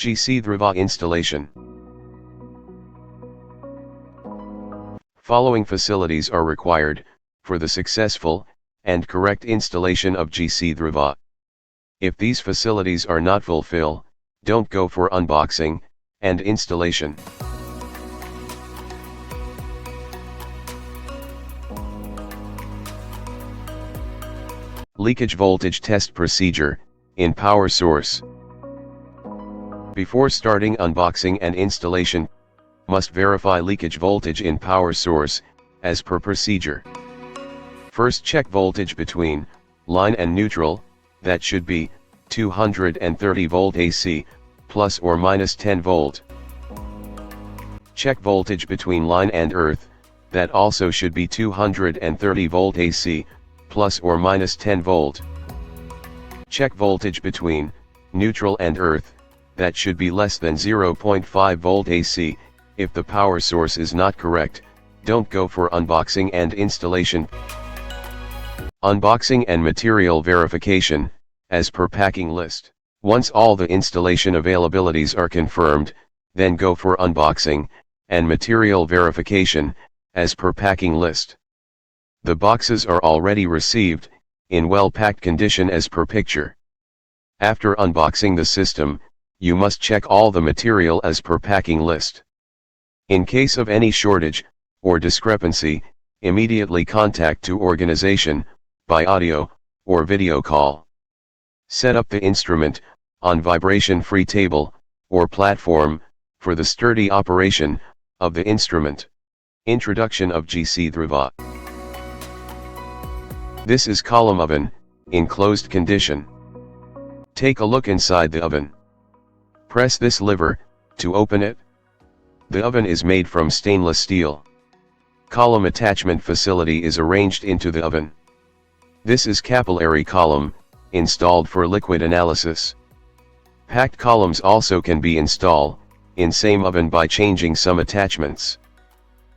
GC Dhruva installation. Following facilities are required for the successful and correct installation of GC Dhruva. If these facilities are not fulfilled, don't go for unboxing and installation. Leakage voltage test procedure in power source. Before starting unboxing and installation, must verify leakage voltage in power source, as per procedure. First, check voltage between line and neutral, that should be 230 volt AC, plus or minus 10 volt. Check voltage between line and earth, that also should be 230 volt AC, plus or minus 10 volt. Check voltage between neutral and earth, that should be less than 0.5 volt AC. If the power source is not correct, don't go for unboxing and installation. Unboxing and material verification, as per packing list. Once all the installation availabilities are confirmed, then go for unboxing and material verification, as per packing list. The boxes are already received, in well-packed condition as per picture. After unboxing the system, you must check all the material as per packing list. In case of any shortage or discrepancy, immediately contact to organization by audio or video call. Set up the instrument on vibration-free table or platform for the sturdy operation of the instrument. Introduction of GC Dhruva. This is column oven in closed condition. Take a look inside the oven. Press this lever to open it. The oven is made from stainless steel. Column attachment facility is arranged into the oven. This is capillary column, installed for liquid analysis. Packed columns also can be installed in same oven by changing some attachments.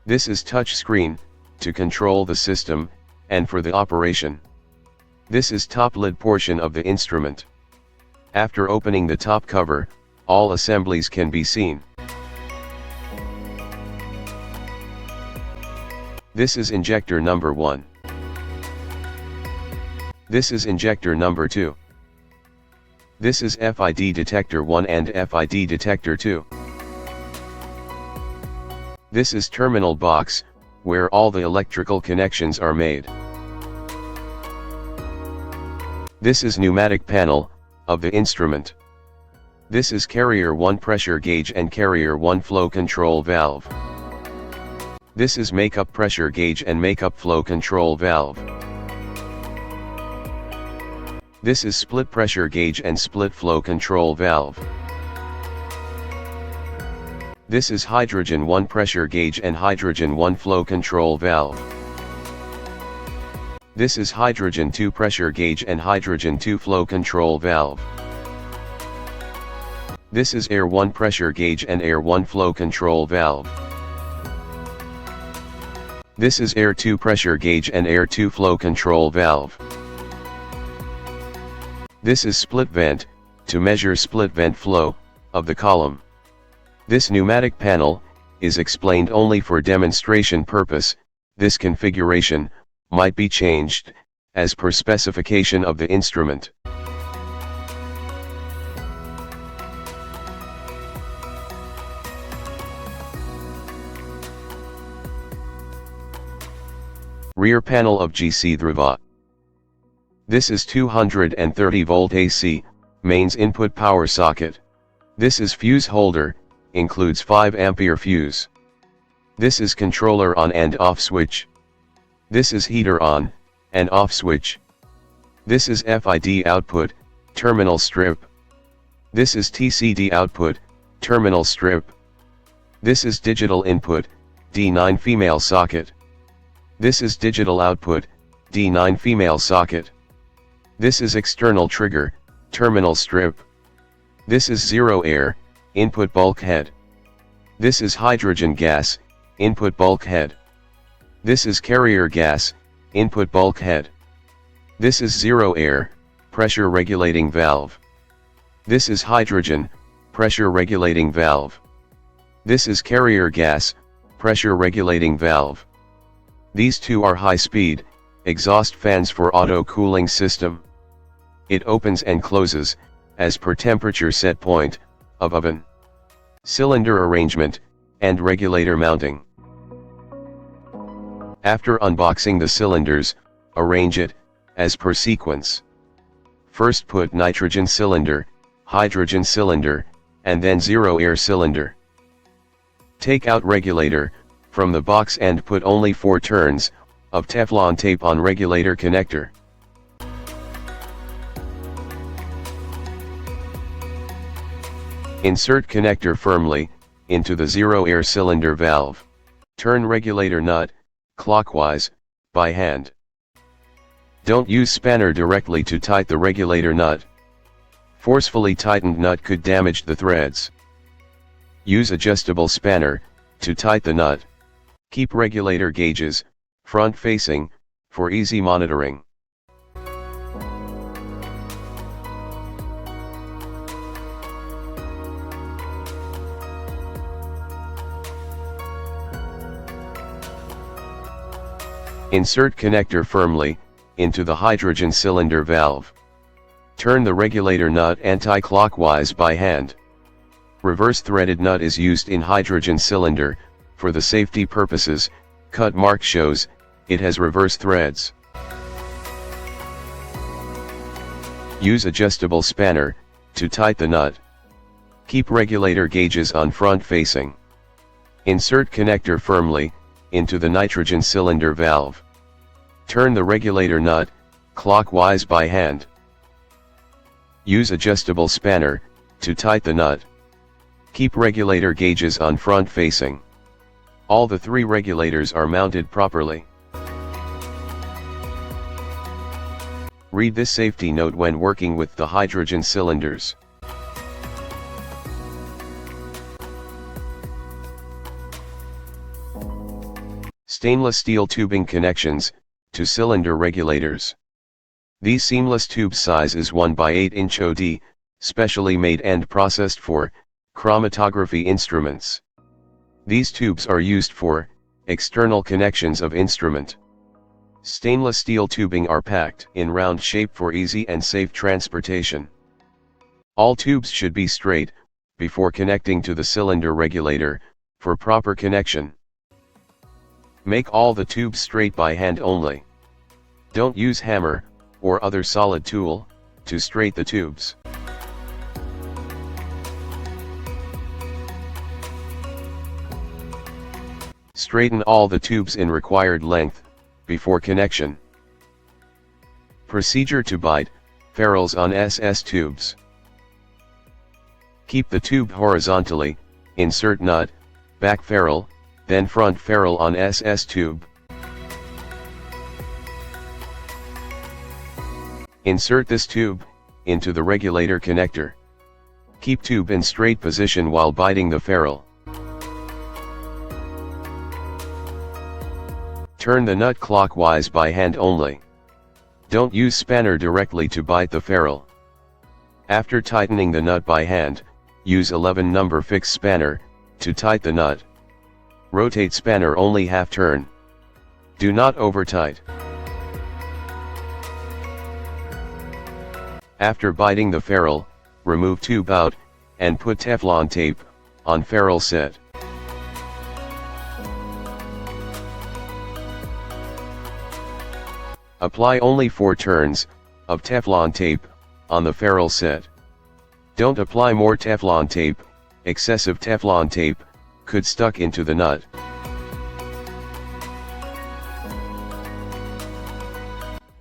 This is touch screen to control the system and for the operation. This is top lid portion of the instrument. After opening the top cover, all assemblies can be seen. This is injector number 1. This is injector number 2. This is FID detector 1 and FID detector 2. This is terminal box, where all the electrical connections are made. This is pneumatic panel of the instrument. This is carrier 1 pressure gauge and carrier 1 flow control valve. This is makeup pressure gauge and makeup flow control valve. This is split pressure gauge and split flow control valve. This is hydrogen 1 pressure gauge and hydrogen 1 flow control valve. This is hydrogen 2 pressure gauge and hydrogen 2 flow control valve. This is air 1 pressure gauge and air 1 flow control valve. This is air 2 pressure gauge and air 2 flow control valve. This is split vent, to measure split vent flow of the column. This pneumatic panel is explained only for demonstration purpose. This configuration might be changed as per specification of the instrument. Rear panel of GC Dhruva. This is 230 volt AC, mains input power socket. This is fuse holder, includes 5 ampere fuse. This is controller on and off switch. This is heater on and off switch. This is FID output, terminal strip. This is TCD output, terminal strip. This is digital input, D9 female socket. This is digital output, D9 female socket. This is external trigger, terminal strip. This is zero air, input bulkhead. This is hydrogen gas, input bulkhead. This is carrier gas, input bulkhead. This is zero air, pressure regulating valve. This is hydrogen, pressure regulating valve. This is carrier gas, pressure regulating valve. These two are high-speed, exhaust fans for auto cooling system. It opens and closes, as per temperature set point, of oven. Cylinder arrangement, and regulator mounting. After unboxing the cylinders, arrange it, as per sequence. First put nitrogen cylinder, hydrogen cylinder, and then zero air cylinder. Take out regulator from the box and put only 4 turns of Teflon tape on regulator connector. Insert connector firmly into the zero air cylinder valve. Turn regulator nut clockwise by hand. Don't use spanner directly to tighten the regulator nut. Forcefully tightened nut could damage the threads. Use adjustable spanner to tighten the nut. Keep regulator gauges front facing for easy monitoring. Insert connector firmly into the hydrogen cylinder valve. Turn the regulator nut anti-clockwise by hand. Reverse threaded nut is used in hydrogen cylinder. For the safety purposes, cut mark shows it has reverse threads. Use adjustable spanner to tighten the nut. Keep regulator gauges on front facing. Insert connector firmly into the nitrogen cylinder valve. Turn the regulator nut clockwise by hand. Use adjustable spanner to tighten the nut. Keep regulator gauges on front facing. All the 3 regulators are mounted properly. Read this safety note when working with the hydrogen cylinders. Stainless steel tubing connections to cylinder regulators. These seamless tube size is 1 by 8 inch OD, specially made and processed for chromatography instruments. These tubes are used for external connections of instrument. Stainless steel tubing are packed in round shape for easy and safe transportation. All tubes should be straight before connecting to the cylinder regulator for proper connection. Make all the tubes straight by hand only. Don't use hammer or other solid tool to straighten the tubes. Straighten all the tubes in required length before connection. Procedure to bite ferrules on SS tubes. Keep the tube horizontally, insert nut, back ferrule, then front ferrule on SS tube. Insert this tube into the regulator connector. Keep tube in straight position while biting the ferrule. Turn the nut clockwise by hand only. Don't use spanner directly to bite the ferrule. After tightening the nut by hand, use 11 number fixed spanner to tighten the nut. Rotate spanner only half turn. Do not over tight. After biting the ferrule, remove tube out, and put Teflon tape on ferrule set. Apply only 4 turns of Teflon tape on the ferrule set. Don't apply more Teflon tape. Excessive Teflon tape could stuck into the nut.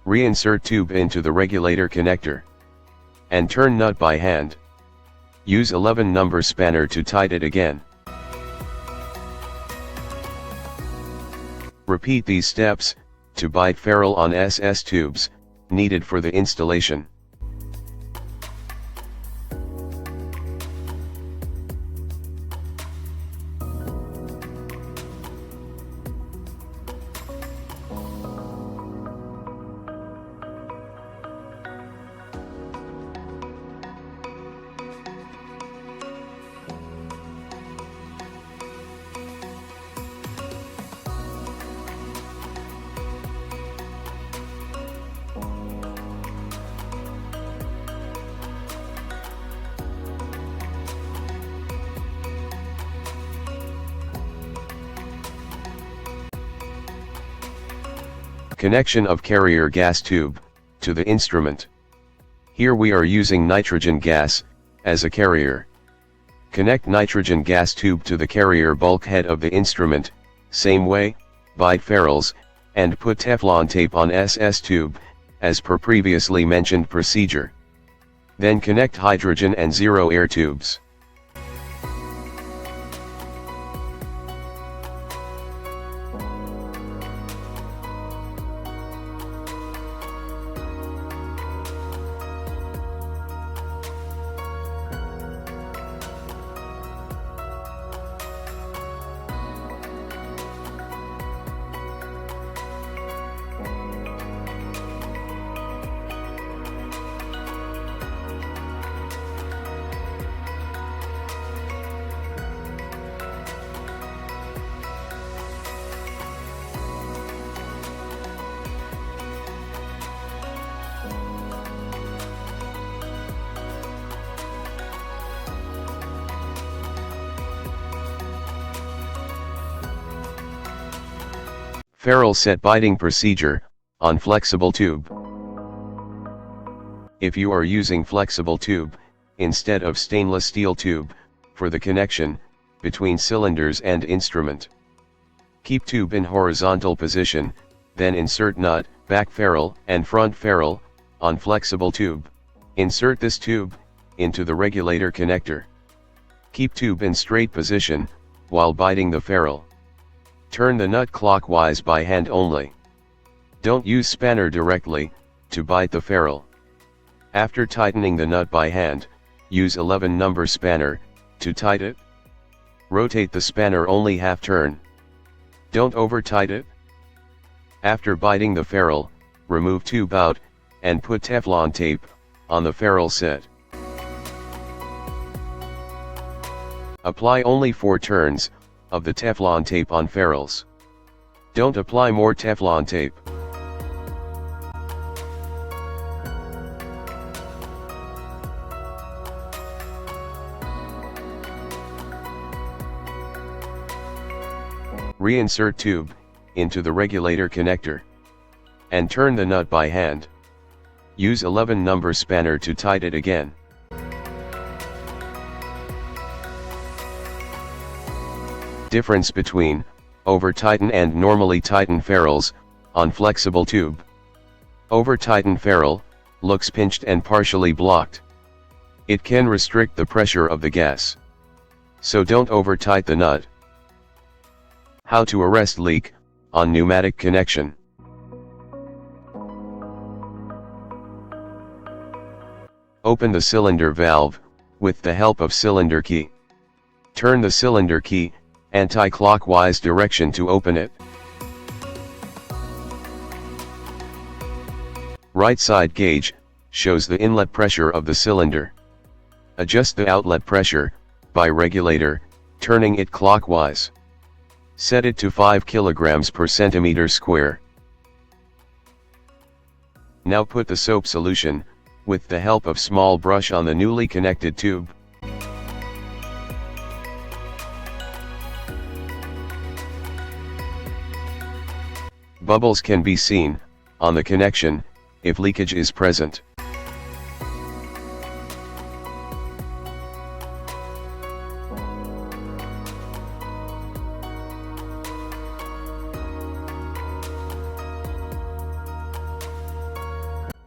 Reinsert tube into the regulator connector and turn nut by hand. Use 11 number spanner to tighten it again. Repeat these steps to bite ferrule on SS tubes needed for the installation. Connection of carrier gas tube to the instrument. Here we are using nitrogen gas as a carrier. Connect nitrogen gas tube to the carrier bulkhead of the instrument, same way, bite ferrules, and put Teflon tape on SS tube, as per previously mentioned procedure. Then connect hydrogen and zero air tubes. Ferrule set biting procedure on flexible tube. If you are using flexible tube instead of stainless steel tube for the connection between cylinders and instrument, keep tube in horizontal position, then insert nut, back ferrule and front ferrule on flexible tube. Insert this tube into the regulator connector. Keep tube in straight position while biting the ferrule. Turn the nut clockwise by hand only. Don't use spanner directly to bite the ferrule. After tightening the nut by hand, use 11 number spanner to tighten it. Rotate the spanner only half turn. Don't over tighten it. After biting the ferrule, remove tube out and put Teflon tape on the ferrule set. Apply only 4 turns of the Teflon tape on ferrules. Don't apply more Teflon tape. Reinsert tube into the regulator connector and turn the nut by hand. Use 11 number spanner to tighten it again. Difference between over-tighten and normally tighten ferrules on flexible tube. Over-tighten ferrule looks pinched and partially blocked. It can restrict the pressure of the gas. So don't over-tight the nut. How to arrest leak on pneumatic connection. Open the cylinder valve with the help of cylinder key. Turn the cylinder key anti-clockwise direction to open it. Right side gauge shows the inlet pressure of the cylinder. Adjust the outlet pressure by regulator, turning it clockwise. Set it to 5 kg per centimeter square. Now put the soap solution with the help of small brush on the newly connected tube. Bubbles can be seen on the connection if leakage is present.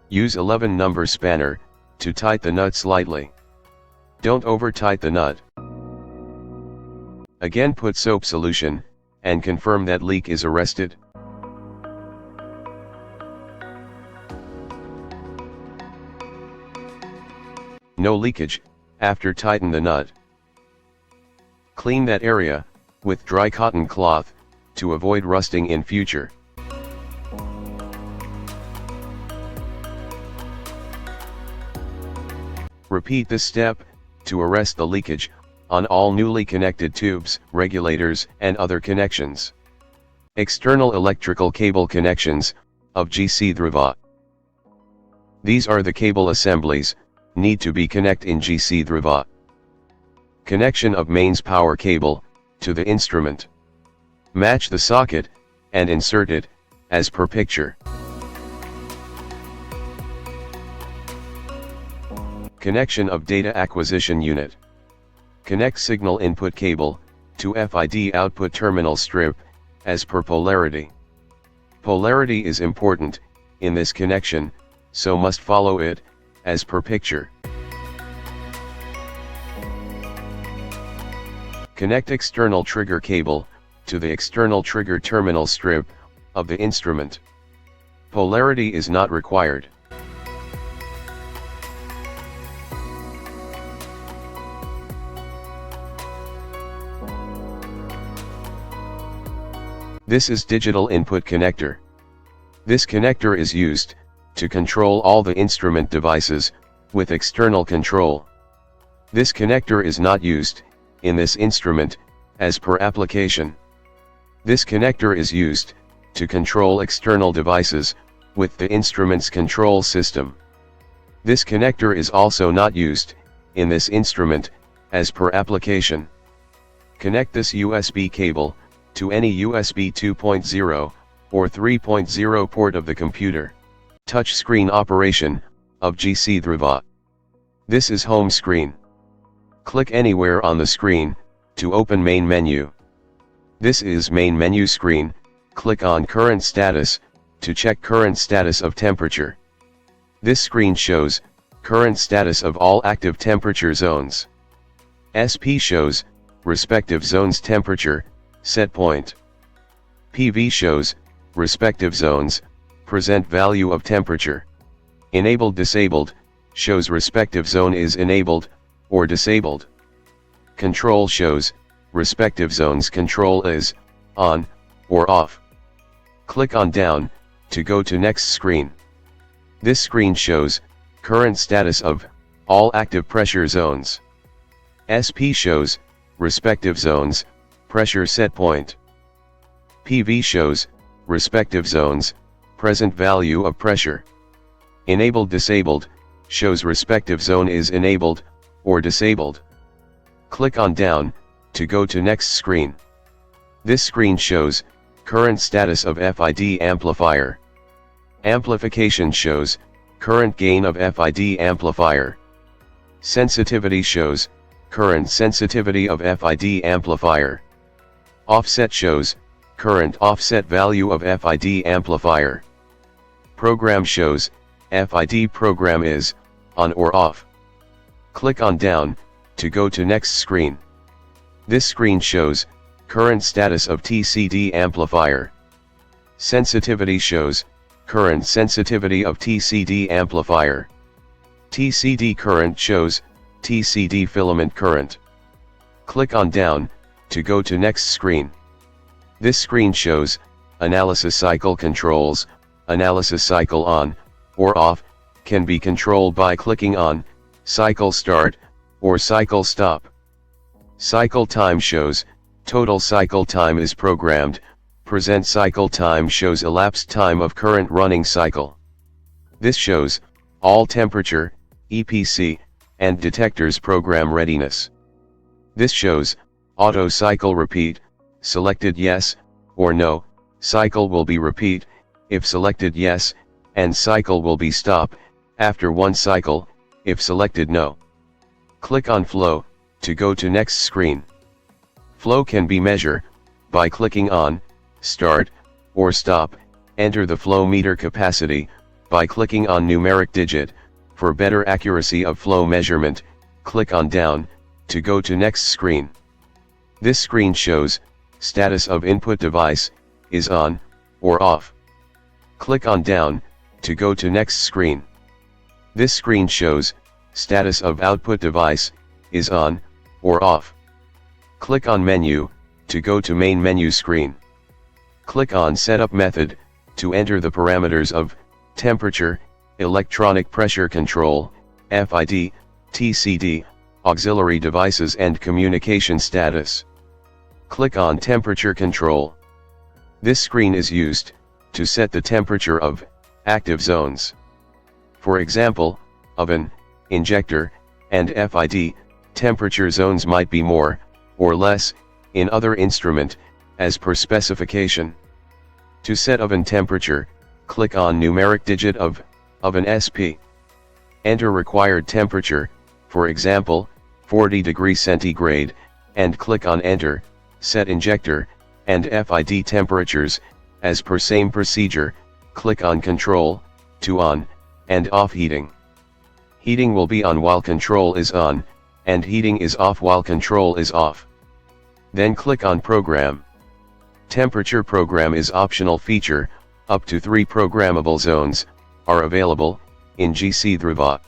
Use 11 number spanner to tighten the nut slightly. Don't over-tight the nut. Again put soap solution and confirm that leak is arrested. No leakage after tighten the nut. Clean that area with dry cotton cloth to avoid rusting in future. Repeat this step to arrest the leakage on all newly connected tubes, regulators, and other connections. External electrical cable connections of Dhruva. These are the cable assemblies need to be connected in Dhruva. Connection of mains power cable to the instrument. Match the socket and insert it as per picture. Connection of data acquisition unit. Connect signal input cable to FID output terminal strip as per polarity. Polarity is important in this connection, so must follow it as per picture. Connect external trigger cable to the external trigger terminal strip of the instrument. Polarity is not required. This is digital input connector. This connector is used to control all the instrument devices with external control. This connector is not used in this instrument as per application. This connector is used to control external devices with the instrument's control system. This connector is also not used in this instrument as per application. Connect this USB cable to any USB 2.0 or 3.0 port of the computer. Touch screen operation of GC Dhruva. This is home screen. Click anywhere on the screen to open main menu. This is main menu screen. Click on current status to check current status of temperature. This screen shows current status of all active temperature zones. SP shows respective zone's temperature set point. PV shows respective zones present value of temperature. Enabled disabled shows respective zone is enabled or disabled. Control shows respective zone's control is on or off. Click on down to go to next screen. This screen shows current status of all active pressure zones. SP shows respective zones pressure set point. PV shows respective zones present value of pressure. Enabled disabled shows respective zone is enabled or disabled. Click on down to go to next screen. This screen shows current status of FID amplifier. Amplification shows current gain of FID amplifier. Sensitivity shows current sensitivity of FID amplifier. Offset shows current offset value of FID amplifier. Program shows FID program is on or off. Click on down to go to next screen. This screen shows current status of TCD amplifier. Sensitivity shows current sensitivity of TCD amplifier. TCD current shows TCD filament current. Click on down to go to next screen. This screen shows analysis cycle controls. Analysis cycle on or off can be controlled by clicking on cycle start or cycle stop. Cycle time shows total cycle time is programmed. Present cycle time shows elapsed time of current running cycle. This shows all temperature, EPC, and detectors program readiness. This shows auto cycle repeat. Selected yes or no, cycle will be repeat. If selected yes, and cycle will be stop after one cycle, if selected no. Click on flow to go to next screen. Flow can be measured by clicking on start or stop. Enter the flow meter capacity by clicking on numeric digit. For better accuracy of flow measurement, click on down to go to next screen. This screen shows status of input device is on or off. Click on down to go to next screen. This screen shows status of output device is on or off. Click on menu to go to main menu screen. Click on setup method to enter the parameters of temperature, electronic pressure control, FID, TCD, auxiliary devices and communication status. Click on temperature control. This screen is used to set the temperature of active zones. For example, oven, injector, and FID, temperature zones might be more or less in other instrument as per specification. To set oven temperature, click on numeric digit of oven SP. Enter required temperature for example, 40 degrees centigrade, and click on Enter, set injector, and FID temperatures, as per same procedure, click on Control, to on, and off heating. Heating will be on while control is on, and heating is off while control is off. Then click on Program. Temperature program is optional feature, up to 3 programmable zones are available in GC Dhruva.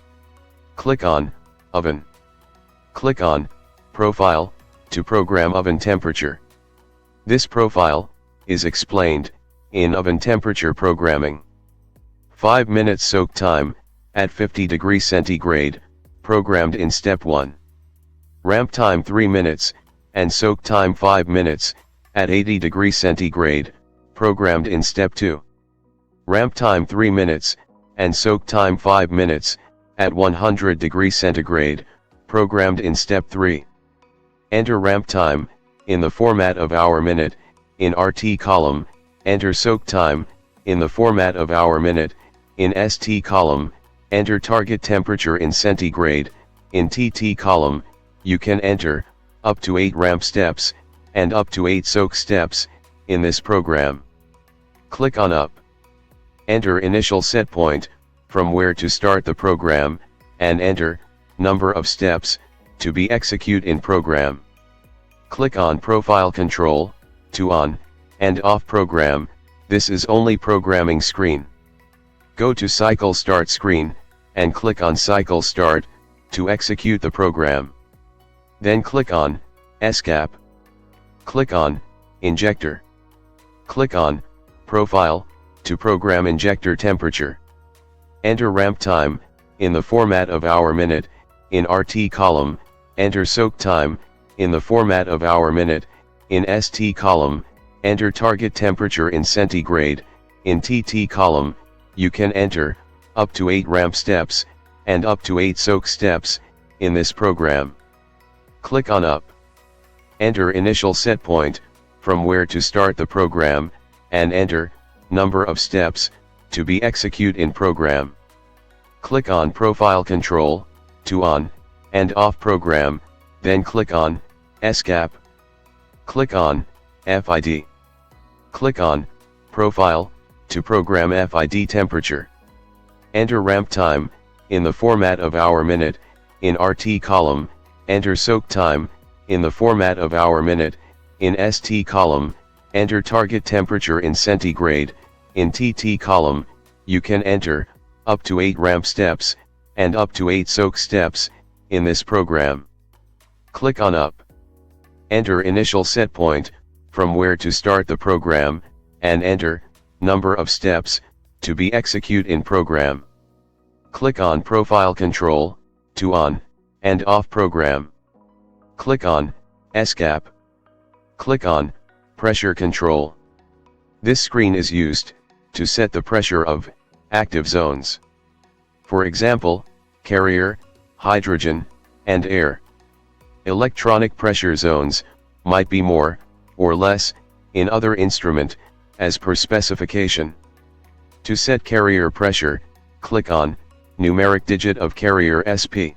Click on Oven. Click on Profile to program oven temperature. This profile is explained in oven temperature programming. 5 minutes soak time at 50 degrees centigrade, programmed in step 1. Ramp time 3 minutes and soak time 5 minutes at 80 degrees centigrade, programmed in step 2. Ramp time 3 minutes and soak time 5 minutes at 100 degrees centigrade, programmed in step 3. Enter ramp time in the format of hour minute in RT column, enter soak time in the format of hour minute in ST column, enter target temperature in centigrade in TT column. You can enter up to 8 ramp steps and up to 8 soak steps in this program. Click on Up. Enter initial set point from where to start the program, and enter number of steps to be execute in program. Click on Profile Control to on and off program. This is only programming screen. Go to Cycle Start screen and click on Cycle Start to execute the program. Then click on Escape. Click on Injector. Click on Profile to program injector temperature. Enter ramp time in the format of hour minute in RT column, enter soak time in the format of hour minute in ST column, enter target temperature in centigrade in TT column. You can enter up to 8 ramp steps and up to 8 soak steps in this program. Click on Up. Enter initial set point from where to start the program, and enter number of steps to be execute in program. Click on Profile Control to on and off program, then click on Escape. Click on FID. Click on Profile to program FID temperature. Enter ramp time in the format of hour minute in RT column, enter soak time in the format of hour minute in ST column, enter target temperature in centigrade in TT column. You can enter up to 8 ramp steps and up to 8 soak steps in this program. Click on Up. Enter initial set point from where to start the program, and enter number of steps to be execute in program. Click on Profile Control to on and off program. Click on Escape. Click on Pressure Control. This screen is used to set the pressure of active zones. For example, carrier, hydrogen, and air. Electronic pressure zones might be more or less in other instrument as per specification. To set carrier pressure, click on numeric digit of carrier SP.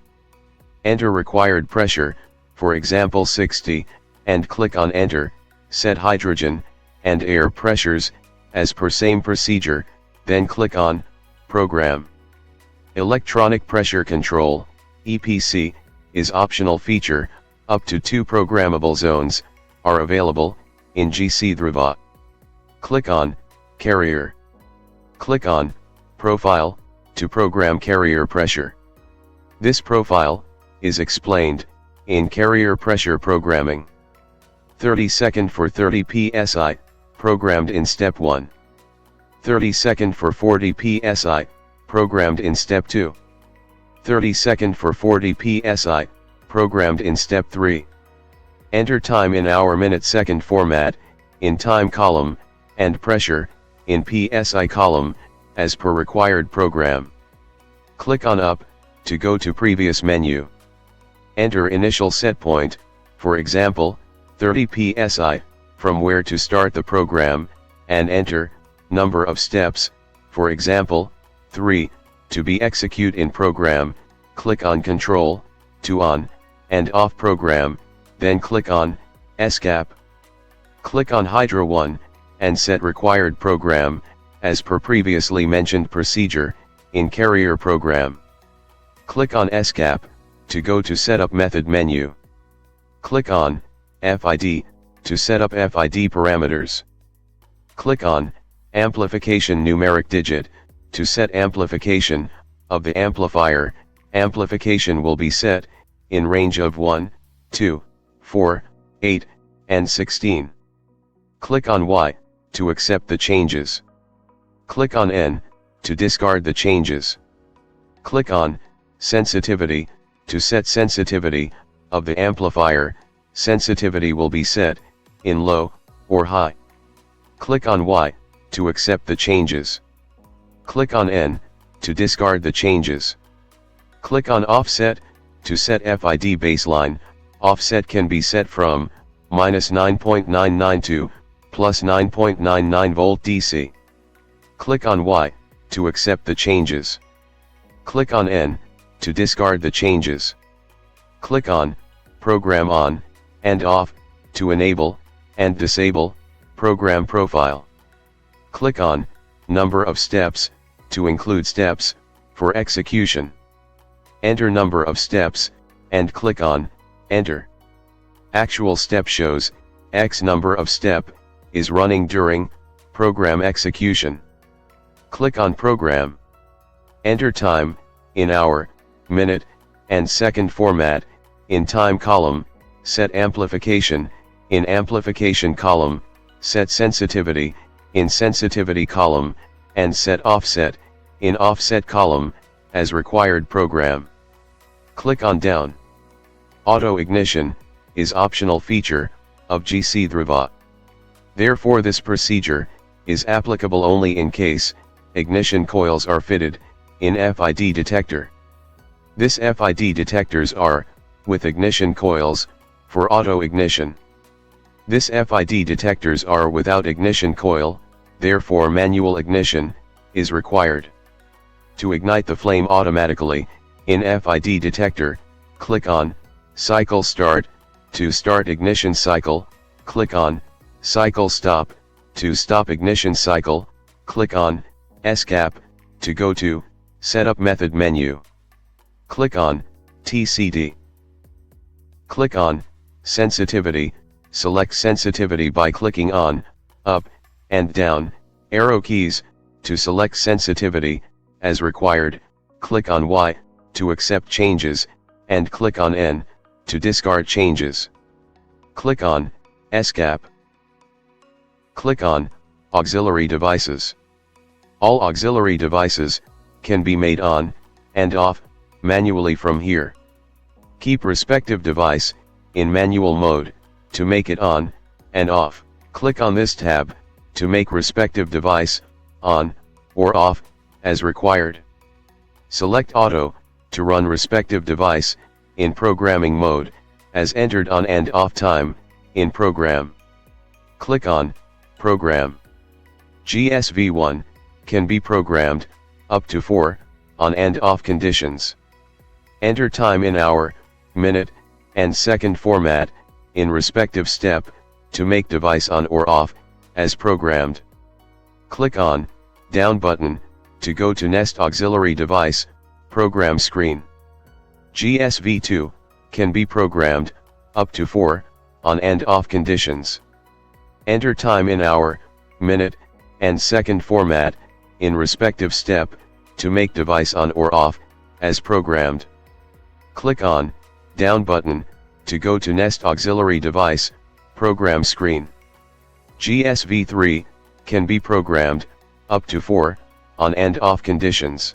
Enter required pressure, for example 60, and click on Enter. Set hydrogen and air pressures as per same procedure, then click on Program. Electronic pressure control, EPC, is optional feature. Up to 2 programmable zones are available in GC Dhruva. Click on Carrier. Click on Profile to program carrier pressure. This profile is explained in carrier pressure programming. 30 second for 30 psi, programmed in step 1. 30 second for 40 psi, programmed in step 2. 30 second for 40 psi, programmed in step 3. Enter time in hour minute second format, in time column, and pressure, in psi column, as per required program. Click on Up to go to previous menu. Enter initial set point, for example, 30 psi, from where to start the program, and enter number of steps, for example, 3, to be execute in program. Click on Control to on and off program, then click on Escape. Click on Hydra 1 and set required program as per previously mentioned procedure in Carrier program. Click on Escape to go to Setup Method menu. Click on FID to set up FID parameters. Click on Amplification numeric digit to set amplification of the amplifier. Amplification will be set in range of 1, 2, 4, 8, and 16. Click on Y to accept the changes. Click on N to discard the changes. Click on Sensitivity to set sensitivity of the amplifier. Sensitivity will be set in low or high. Click on Y to accept the changes. Click on N to discard the changes. Click on Offset to set FID baseline. Offset can be set from -9.992 to +9.99 volt DC. Click on Y to accept the changes. Click on N to discard the changes. Click on Program On and Off to enable and disable program profile. Click on Number of steps to include steps for execution. Enter number of steps and click on Enter. Actual step shows X number of step is running during program execution. Click on Program. Enter time in hour, minute, and second format in time column. Set amplification in amplification column. Set sensitivity in sensitivity column, and set offset in offset column as required program. Click on Down. Auto ignition is optional feature of GC Dhruva. Therefore this procedure is applicable only in case ignition coils are fitted in FID detector. This FID detectors are with ignition coils for auto ignition. This FID detectors are without ignition coil, therefore manual ignition is required. To ignite the flame automatically in FID detector, click on Cycle Start to start ignition cycle. Click on Cycle Stop to stop ignition cycle. Click on Escape to go to Setup Method menu. Click on TCD. Click on Sensitivity. Select sensitivity by clicking on up and down arrow keys to select sensitivity as required. Click on Y to accept changes and click on N to discard changes. Click on Escape. Click on Auxiliary Devices. All auxiliary devices can be made on and off manually from here. Keep respective device in manual mode to make it on and off. Click on this tab to make respective device on or off as required. Select Auto to run respective device in programming mode as entered on and off time in program. Click on Program. GSV1 can be programmed up to 4 on and off conditions. Enter time in hour, minute, and second format in respective step to make device on or off as programmed. Click on Down button to go to Next Auxiliary Device program screen. GSV2 can be programmed up to 4 on and off conditions. Enter time in hour, minute, and second format in respective step to make device on or off as programmed. Click on Down button to go to Next Auxiliary Device program screen. GSV3 can be programmed up to 4 on and off conditions.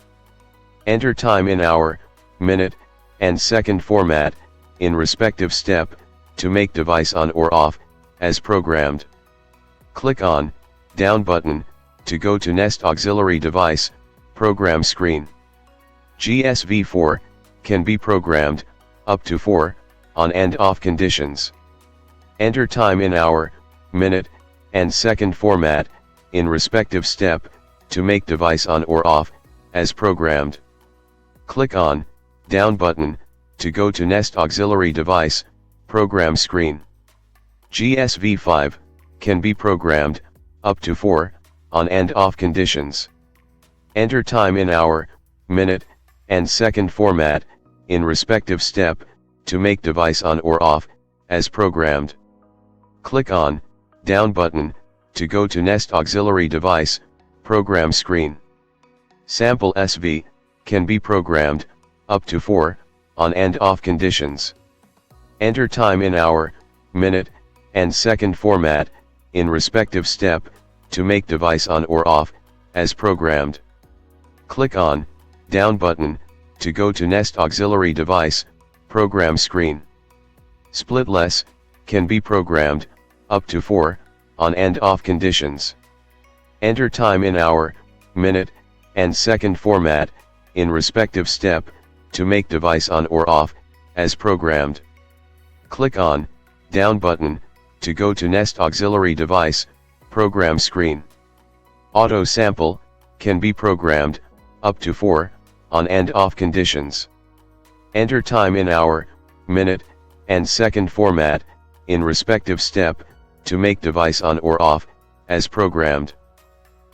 Enter time in hour, minute, and second format in respective step to make device on or off as programmed. Click on Down button to go to Next Auxiliary Device program screen. GSV4 can be programmed up to 4 on and off conditions. Enter time in hour, minute, and second format in respective step to make device on or off as programmed. Click on Down button to go to Nest Auxiliary Device, Program Screen. GSV5 can be programmed up to 4 on and off conditions. Enter time in hour, minute, and second format in respective step to make device on or off as programmed. Click on down button to go to Nest Auxiliary Device, Program Screen. Sample SV can be programmed up to 4 on and off conditions. Enter time in hour, minute, and second format in respective step to make device on or off as programmed. Click on down button to go to Nest Auxiliary Device, Program Screen. Splitless can be programmed up to 4 on and off conditions. Enter time in hour, minute, and second format in respective step to make device on or off as programmed. Click on down button to go to Nest Auxiliary Device, Program Screen. Auto sample can be programmed up to 4 on and off conditions. Enter time in hour, minute, and second format in respective step to make device on or off as programmed.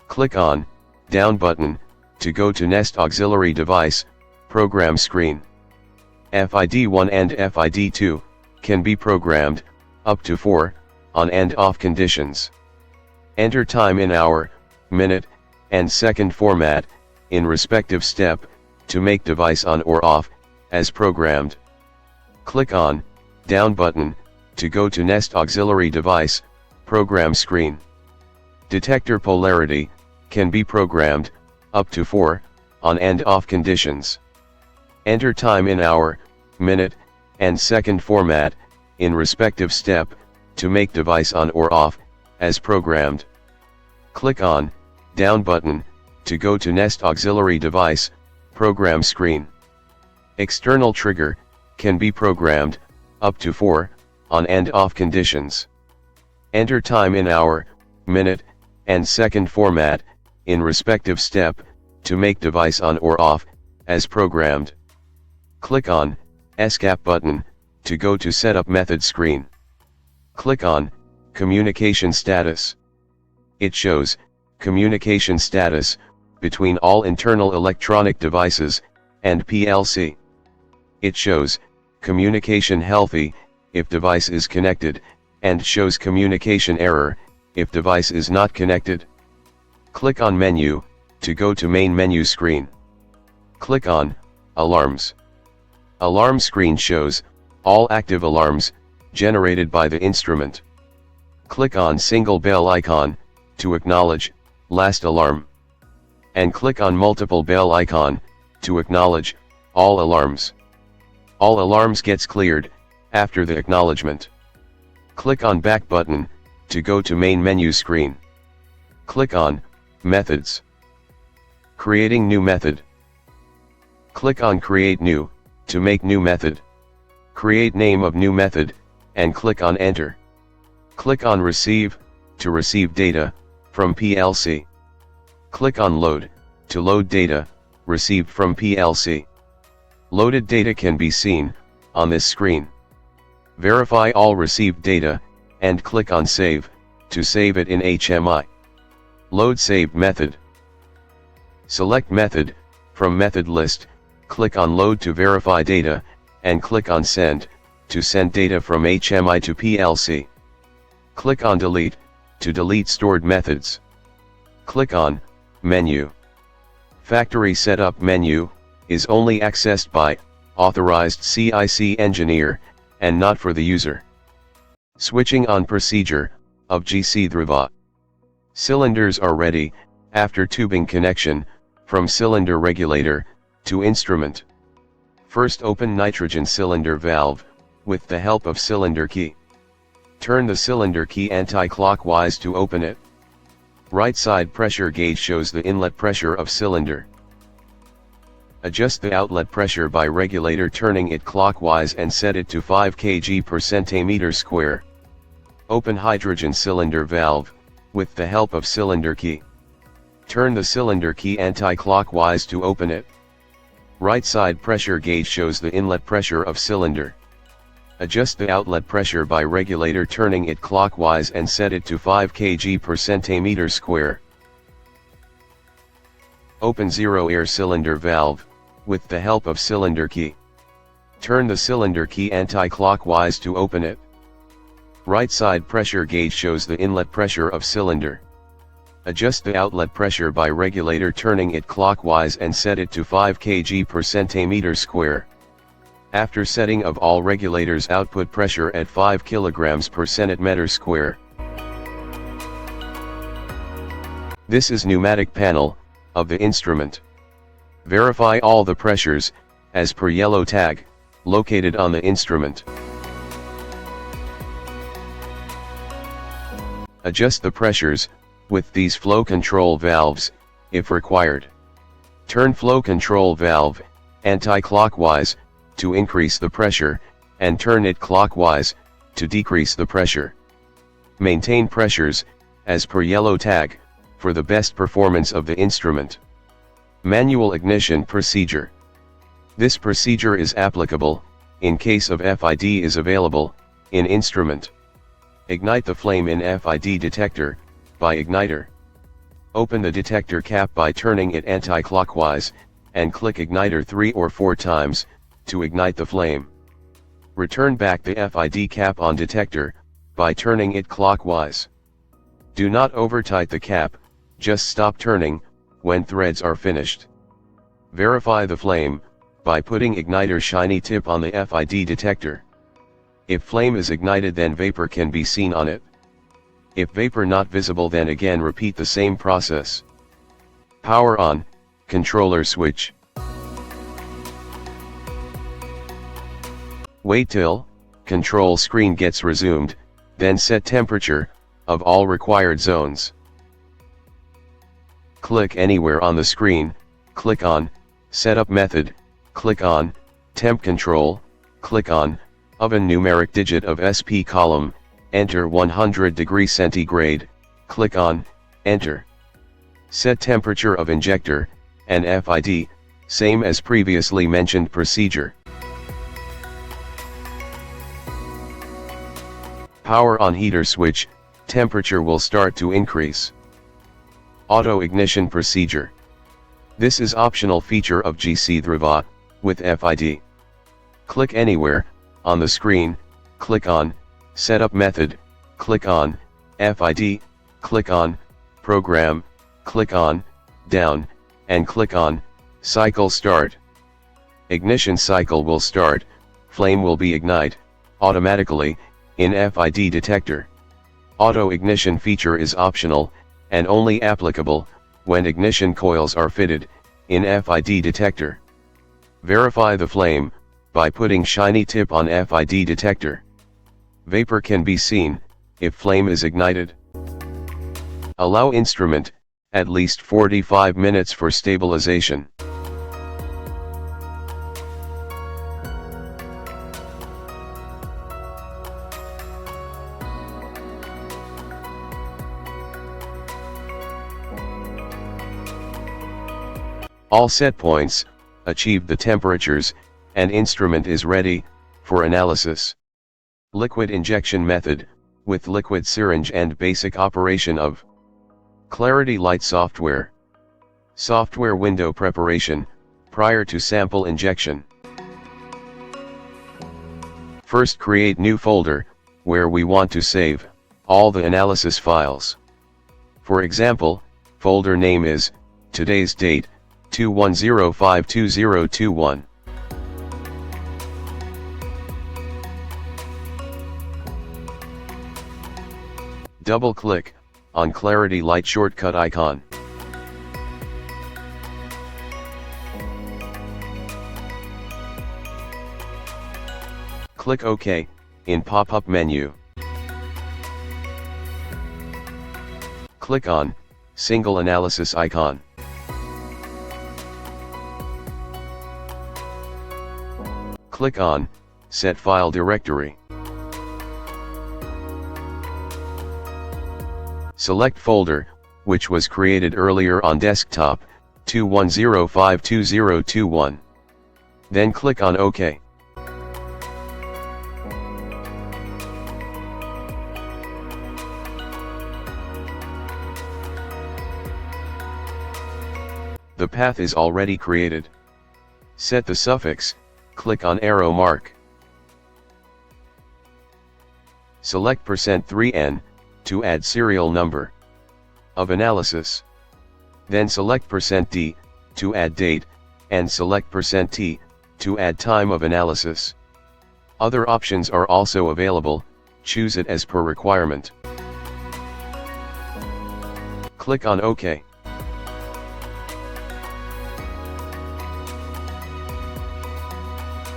Click on down button to go to Nest Auxiliary Device, Program Screen. FID1 and FID2 can be programmed up to 4 on and off conditions. Enter time in hour, minute, and second format in respective step to make device on or off as programmed. Click on down button to go to Nest Auxiliary Device, Program Screen. Detector polarity can be programmed up to 4 on and off conditions. Enter time in hour, minute, and second format in respective step to make device on or off as programmed. Click on down button to go to Nest Auxiliary Device, Program Screen. External trigger can be programmed up to 4 on and off conditions. Enter time in hour, minute, and second format in respective step to make device on or off as programmed. Click on Escape button to go to Setup Method screen. Click on Communication Status. It shows communication status between all internal electronic devices and PLC. It shows communication healthy if device is connected, and shows communication error if device is not connected. Click on Menu to go to Main Menu screen. Click on Alarms. Alarm screen shows all active alarms generated by the instrument. Click on single bell icon to acknowledge last alarm. And click on multiple bell icon to acknowledge all alarms. All alarms gets cleared after the acknowledgement. Click on Back button to go to Main Menu screen. Click on Methods. Creating new method. Click on Create New to make new method. Create name of new method and click on Enter. Click on Receive to receive data from PLC. Click on Load to load data received from PLC. Loaded data can be seen on this screen. Verify all received data and click on Save to save it in HMI. Load saved method. Select method from method list, click on Load to verify data, and click on Send to send data from HMI to PLC. Click on Delete to delete stored methods. Click on Menu. Factory Setup menu is only accessed by authorized CIC engineer and not for the user. Switching on procedure of GC Dhruva. Cylinders are ready after tubing connection from cylinder regulator to instrument. First open nitrogen cylinder valve with the help of cylinder key. Turn the cylinder key anti-clockwise to open it. Right side pressure gauge shows the inlet pressure of cylinder. Adjust the outlet pressure by regulator turning it clockwise and set it to 5 kg per centimeter square. Open hydrogen cylinder valve with the help of cylinder key. Turn the cylinder key anti-clockwise to open it. Right side pressure gauge shows the inlet pressure of cylinder. Adjust the outlet pressure by regulator, turning it clockwise and set it to 5 kg per centimeter square. Open zero air cylinder valve, with the help of cylinder key. Turn the cylinder key anti-clockwise to open it. Right side pressure gauge shows the inlet pressure of cylinder. Adjust the outlet pressure by regulator, turning it clockwise and set it to 5 kg per centimeter square. After setting of all regulators, output pressure at 5 kg per centimeter square. This is pneumatic panel of the instrument. Verify all the pressures, as per yellow tag, located on the instrument. Adjust the pressures, with these flow control valves, if required. Turn flow control valve, anti-clockwise, to increase the pressure, and turn it clockwise, to decrease the pressure. Maintain pressures, as per yellow tag, for the best performance of the instrument. Manual ignition procedure. This procedure is applicable, in case of FID is available, in instrument. Ignite the flame in FID detector, by igniter. Open the detector cap by turning it anti-clockwise, and click igniter 3 or 4 times, to ignite the flame. Return back the FID cap on detector, by turning it clockwise. Do not over-tight the cap, just stop turning, when threads are finished. Verify the flame, by putting igniter shiny tip on the FID detector. If flame is ignited, then vapor can be seen on it. If vapor not visible, then again repeat the same process. Power on, controller switch. Wait till control screen gets resumed, then set temperature of all required zones. Click anywhere on the screen, click on Setup Method, click on Temp Control, click on Oven numeric digit of SP column, enter 100 degrees centigrade, click on Enter. Set temperature of injector and FID, same as previously mentioned procedure. Power on heater switch, temperature will start to increase. Auto ignition procedure. This is optional feature of GC Dhruva, with FID. Click anywhere, on the screen, click on Setup Method, click on FID, click on Program, click on Down, and click on Cycle Start. Ignition cycle will start, flame will be ignite, automatically, in FID detector. Auto ignition feature is optional, and only applicable, when ignition coils are fitted, in FID detector. Verify the flame, by putting shiny tip on FID detector. Vapor can be seen, if flame is ignited. Allow instrument, at least 45 minutes for stabilization. All set points, achieved the temperatures, and instrument is ready, for analysis. Liquid injection method, with liquid syringe and basic operation of Clarity Light software. Software window preparation, prior to sample injection. First create new folder, where we want to save all the analysis files. For example, folder name is, today's date, 21052021. Double-click on Clarity Light shortcut icon. Click OK in pop-up menu. Click on Single Analysis icon. Click on Set File Directory. Select folder, which was created earlier on desktop, 21052021. Then click on OK. The path is already created. Set the suffix, click on arrow mark. Select %3n, to add serial number of analysis. Then select %d, to add date, and select %t, to add time of analysis. Other options are also available, choose it as per requirement. Click on OK.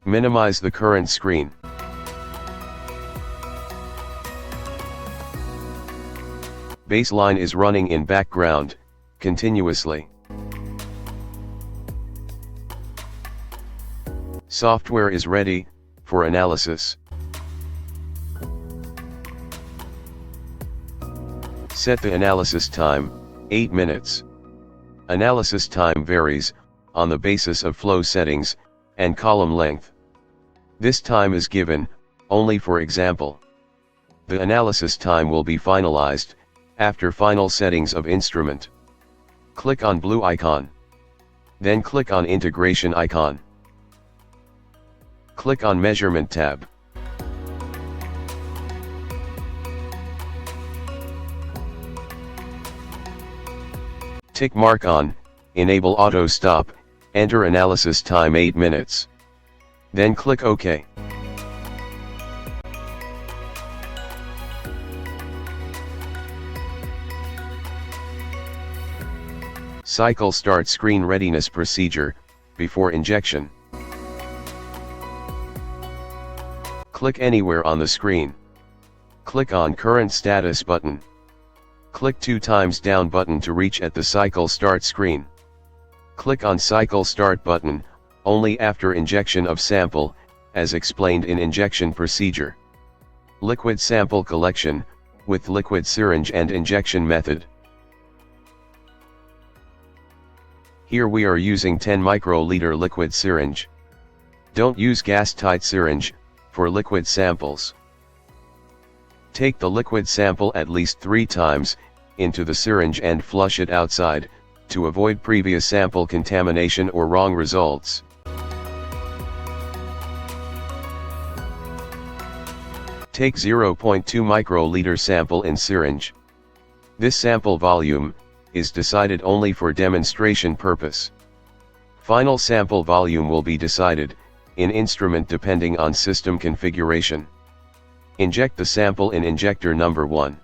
Minimize the current screen. Baseline is running in background, continuously. Software is ready for analysis. Set the analysis time, 8 minutes. Analysis time varies on the basis of flow settings and column length. This time is given only for example. The analysis time will be finalized after final settings of instrument. Click on blue icon. Then click on integration icon. Click on measurement tab. Tick mark on, enable auto stop, enter analysis time 8 minutes. Then click OK. Cycle start screen readiness procedure, before injection. Click anywhere on the screen. Click on current status button. Click 2 times down button to reach at the cycle start screen. Click on cycle start button, only after injection of sample, as explained in injection procedure. Liquid sample collection, with liquid syringe and injection method. Here we are using 10 microliter liquid syringe. Don't use gas-tight syringe, for liquid samples. Take the liquid sample at least 3 times, into the syringe and flush it outside, to avoid previous sample contamination or wrong results. Take 0.2 microliter sample in syringe. This sample volume is decided only for demonstration purpose. Final sample volume will be decided in instrument depending on system configuration. Inject the sample in injector number 1.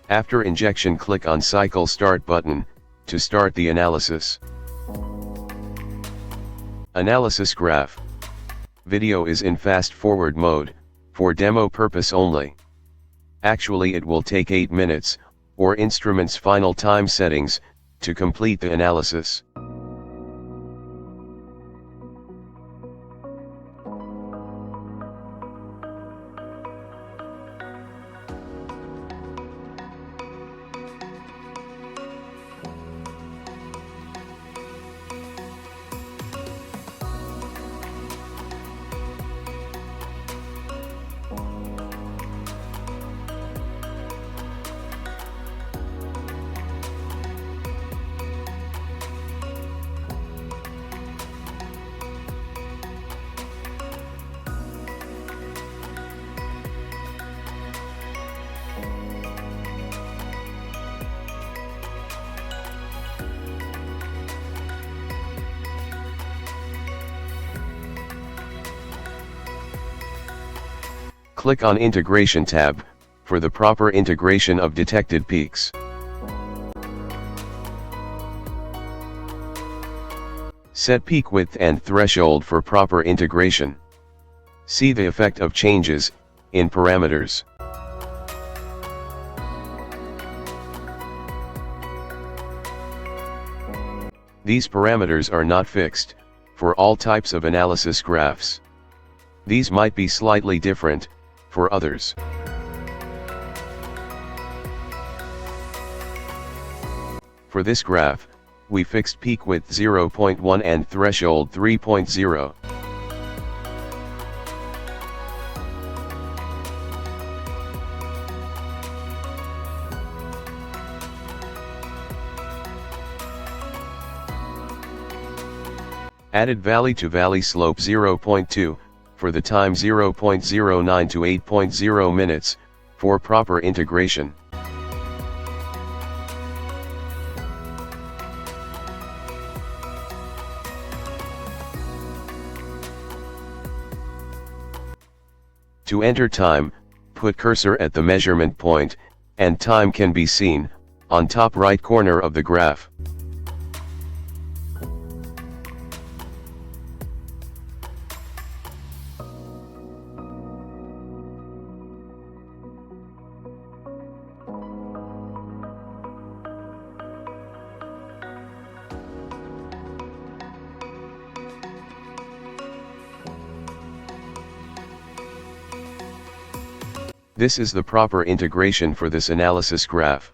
After injection, click on cycle start button to start the analysis. Analysis graph. Video is in fast forward mode, for demo purpose only. Actually it will take 8 minutes, or instrument's final time settings, to complete the analysis. Click on Integration tab, for the proper integration of detected peaks. Set peak width and threshold for proper integration. See the effect of changes in parameters. These parameters are not fixed for all types of analysis graphs. These might be slightly different for others. For this graph, we fixed peak width 0.1 and threshold 3.0. Added valley to valley slope 0.2, for the time 0.09 to 8.0 minutes, for proper integration. To enter time, put cursor at the measurement point, and time can be seen, on top right corner of the graph. This is the proper integration for this analysis graph.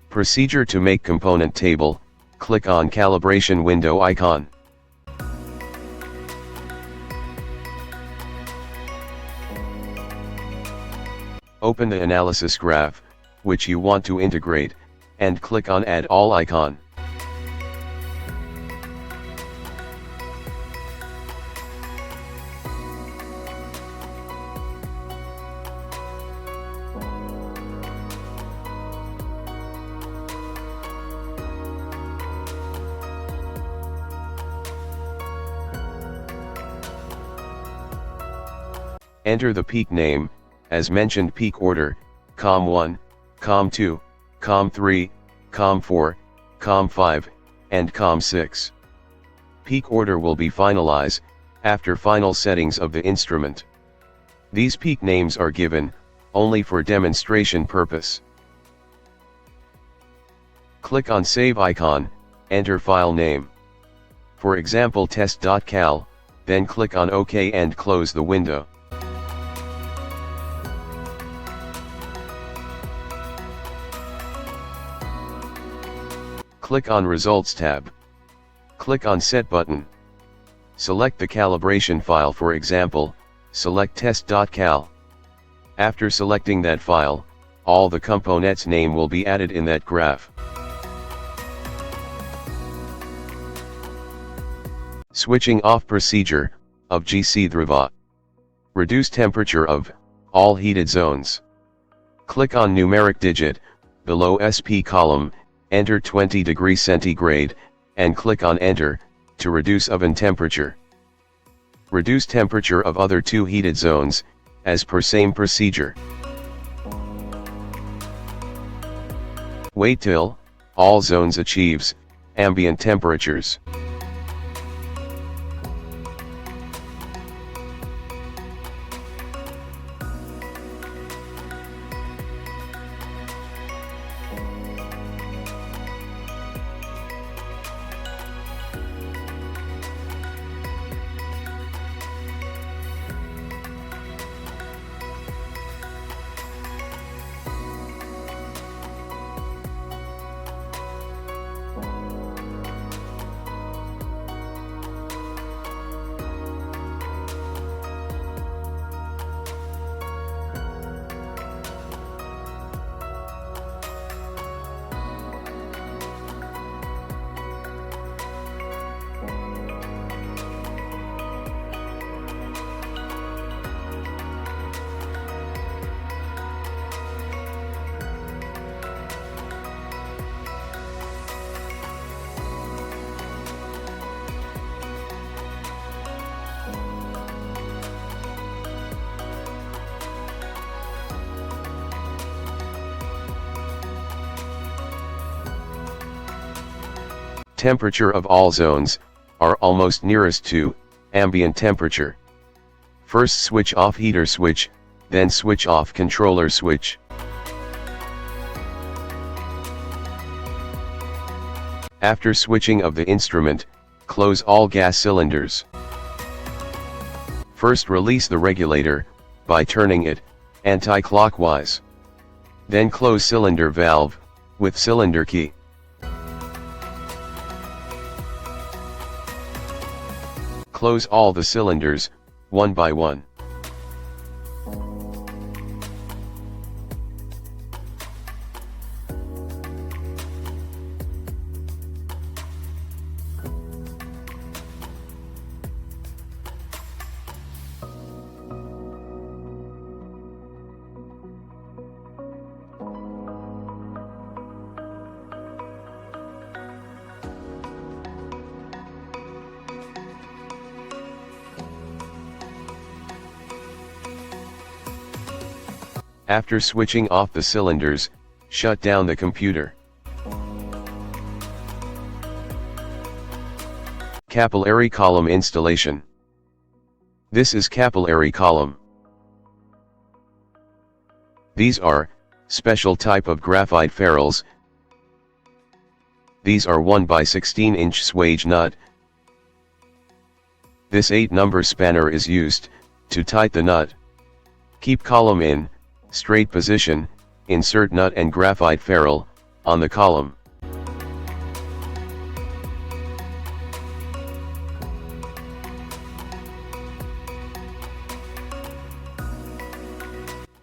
Procedure to make component table, click on calibration window icon. Open the analysis graph, which you want to integrate, and click on add all icon. Enter the peak name, as mentioned peak order, COM1, COM2, COM3, COM4, COM5, and COM6. Peak order will be finalized, after final settings of the instrument. These peak names are given, only for demonstration purpose. Click on Save icon, enter file name. For example test.cal, then click on OK and close the window. Click on Results tab. Click on Set button. Select the calibration file, for example, select test.cal. After selecting that file, all the components' name will be added in that graph. Switching off procedure of GC Dhruva. Reduce temperature of all heated zones. Click on numeric digit, below SP column, enter 20 degrees centigrade, and click on enter, to reduce oven temperature. Reduce temperature of other two heated zones, as per same procedure. Wait till all zones achieves ambient temperatures. Temperature of all zones are almost nearest to ambient temperature. First switch off heater switch, then switch off controller switch. After switching of the instrument, close all gas cylinders. First release the regulator, by turning it, anti-clockwise. Then close cylinder valve, with cylinder key. Close all the cylinders, one by one. After switching off the cylinders, shut down the computer. Capillary column installation. This is capillary column. These are special type of graphite ferrules. These are 1 by 16-inch swage nut. This 8-number spanner is used to tighten the nut. Keep column in straight position, insert nut and graphite ferrule on the column.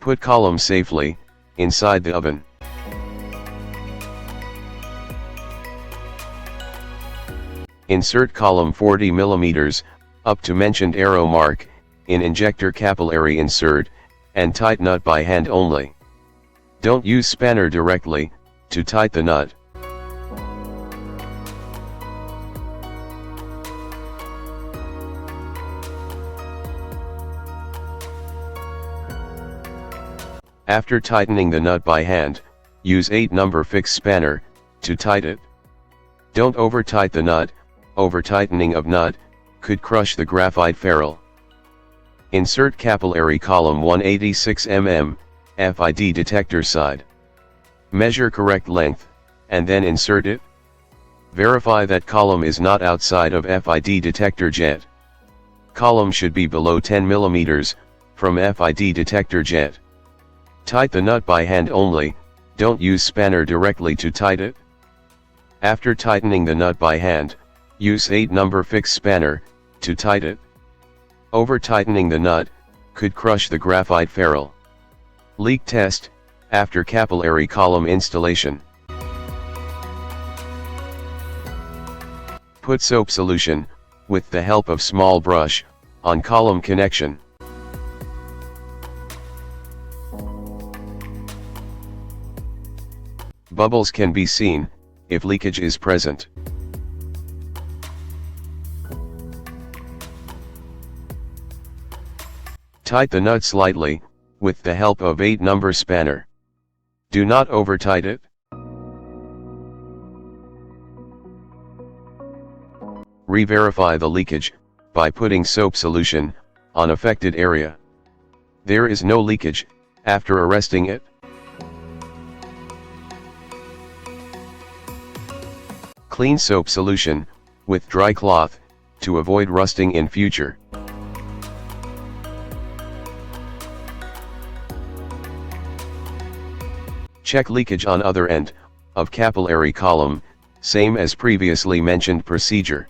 Put column safely inside the oven. Insert column 40 mm up to mentioned arrow mark in injector capillary insert, and tighten nut by hand only. Don't use spanner directly to tighten the nut. After tightening the nut by hand, use 8-number fixed spanner to tighten it. Don't over-tighten the nut. Over-tightening of nut could crush the graphite ferrule. Insert capillary column 186 mm, FID detector side. Measure correct length, and then insert it. Verify that column is not outside of FID detector jet. Column should be below 10 mm from FID detector jet. Tighten the nut by hand only, don't use spanner directly to tighten it. After tightening the nut by hand, use 8-number fixed spanner to tighten it. Over-tightening the nut could crush the graphite ferrule. Leak test after capillary column installation. Put soap solution, with the help of small brush, on column connection. Bubbles can be seen if leakage is present. Tighten the nut slightly, with the help of 8-number spanner. Do not over-tighten it. Re-verify the leakage, by putting soap solution on affected area. There is no leakage after arresting it. Clean soap solution with dry cloth to avoid rusting in future. Check leakage on other end of capillary column, same as previously mentioned procedure.